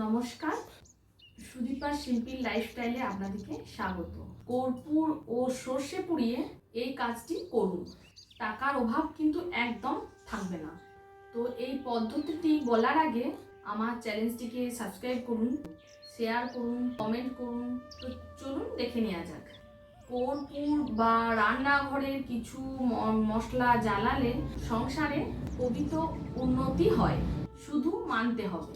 নমস্কার, সুদীপা শিল্পীর লাইফস্টাইলে আপনাদেরকে স্বাগত। কর্পূর ও সর্ষে পুড়িয়ে এই কাজটি করুন, টাকার অভাব কিন্তু একদম থাকবে না। তো এই পদ্ধতিটি বলার আগে আমার চ্যানেলটিকে সাবস্ক্রাইব করুন, শেয়ার করুন, কমেন্ট করুন। তো চলুন দেখে নেওয়া যাক। কর্পূর বা রান্নাঘরের কিছু মশলা জ্বালালে সংসারে পবিত্র উন্নতি হয়, শুধু মানতে হবে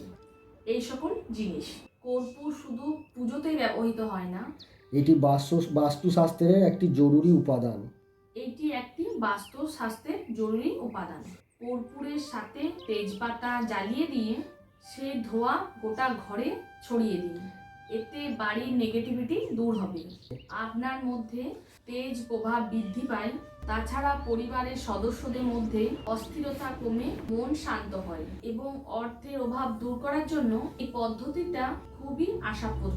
এই সকল জিনিস। কর্পূর শুধু পুজোতেই ব্যবহৃত হয় না, এটি বাস্তুশাস্ত্রের একটি জরুরি উপাদান। এটি একটি বাস্তুশাস্ত্রের জরুরি উপাদান। কর্পূরের সাথে তেজপাতা জ্বালিয়ে দিয়ে সে ধোঁয়া গোটা ঘরে ছড়িয়ে দিন, এতে বাড়ির নেগেটিভিটি দূর হবে, আপনার মধ্যে তেজ প্রভাব বৃদ্ধি পায়। তাছাড়া পরিবারের সদস্যদের মধ্যে অস্থিরতা কমে মন শান্ত হয় এবং অর্থের অভাব দূর করার জন্য এই পদ্ধতিটা খুবই আশাপ্রদ।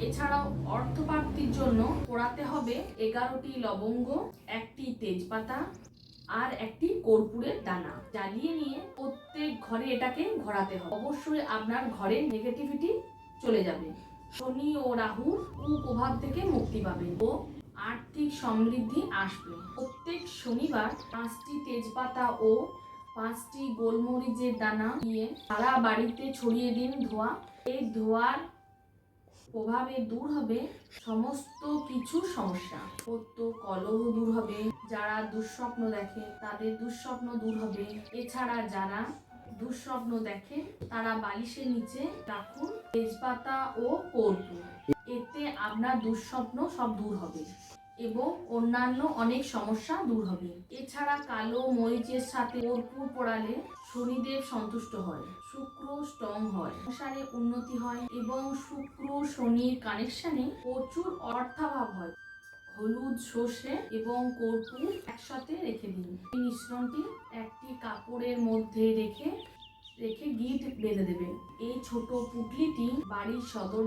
এছাড়াও অর্থপ্রাপ্তির জন্য পোড়াতে হবে 11টি লবঙ্গ, একটি তেজপাতা আর একটি কর্পূরের দানা। জ্বালিয়ে নিয়ে প্রত্যেক ঘরে এটাকে ঘোরাতে হবে। অবশ্যই আপনার ঘরে নেগেটিভিটি চলে যাবে, শনি ও রাহুর কুপ্রভাব থেকে মুক্তি পাবেন ও আর্থিক সমৃদ্ধি আসবে। প্রত্যেক শনিবার 5টি তেজপাতা ও 5টি গোলমরিচের দানা দিয়ে সারা বাড়িতে ছড়িয়ে দিন ধোঁয়া। এই ধোঁয়ার প্রভাবে দূর হবে সমস্ত কিছু সমস্যা, সত্য কলহ দূর হবে, যারা দুঃস্বপ্ন দেখে তাদের দুঃস্বপ্ন দূর হবে। এছাড়া যারা দুঃস্বপ্ন দেখে তারা বালিশের নিচে রাখুন তেজপাতা ও কর্পূর, এতে আপনার দুঃস্বপ্ন সব দূর হবে এবং অন্যান্য অনেক সমস্যা দূর হবে। এছাড়া কালো মরিচের সাথে কর্পূর পোড়ালে শনিদেব সন্তুষ্ট হয়, শুক্র স্ট্রং হয়, সংসারে উন্নতি হয় এবং শুক্র শনির কানেকশনে প্রচুর অর্থাভাব হয়। হলুদ, সর্ষে এবং কর্পূর একসাথে রেখে দিন। এই মিশ্রণটি একটি কাপড়ের মধ্যে রেখে গিট বেঁধে দেবেন। এই ছোট পুটলিটি বাড়ির সদর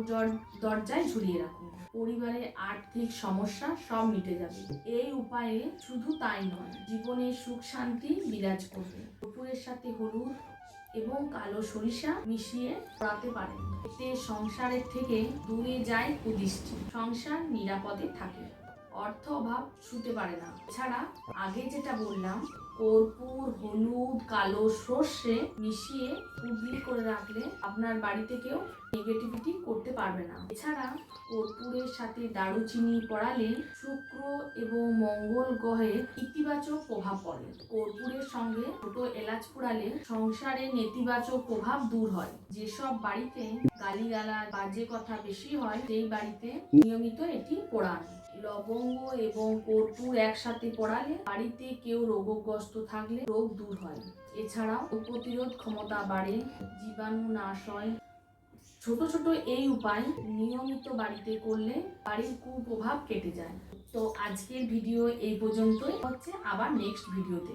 দরজায় ঝুলিয়ে রাখুন, পরিবারের আর্থিক সমস্যা সব মিটে যাবে। এই উপায়ে শুধু তাই নয়, জীবনে সুখ শান্তি বিরাজ করবে। কর্পূরের সাথে হলুদ এবং কালো সরিষা মিশিয়ে পোড়াতে পারেন, এতে সংসারের থেকে দূরে যায় কুদৃষ্টি, সংসার নিরাপদে থাকে, অর্থ অভাব ছুঁতে পারে না। এছাড়া আগে যেটা বললাম, কর্পূর, হলুদ, কালো সর্ষে মিশিয়ে পুটলি করে রাখলে আপনার বাড়িতে কেউ নেগেটিভিটি করতে পারবে না। এছাড়া কর্পূরের সাথে দারুচিনি পড়ালে শুক্র এবং মঙ্গল গ্রহের ইতিবাচক প্রভাব পড়ে। কর্পূরের সঙ্গে ছোট এলাচ পোড়ালে সংসারের নেতিবাচক প্রভাব দূর হয়। যেসব বাড়িতে গালিগালাজ, বাজে কথা বেশি হয় সেই বাড়িতে নিয়মিত এটি পোড়ান। লবঙ্গ এবং কর্পূর একসাথে পোড়ালে বাড়িতে কেউ রোগগ্রস্ত থাকলে রোগ দূর হয়। এছাড়াও প্রতিরোধ ক্ষমতা বাড়ে, জীবাণু নাশ হয়। ছোট ছোট এই উপায় নিয়মিত বাড়িতে করলে বাড়ির কুপ্রভাব কেটে যায়। তো আজকের ভিডিও এই পর্যন্তই, হচ্ছে আবার নেক্সট ভিডিওতে।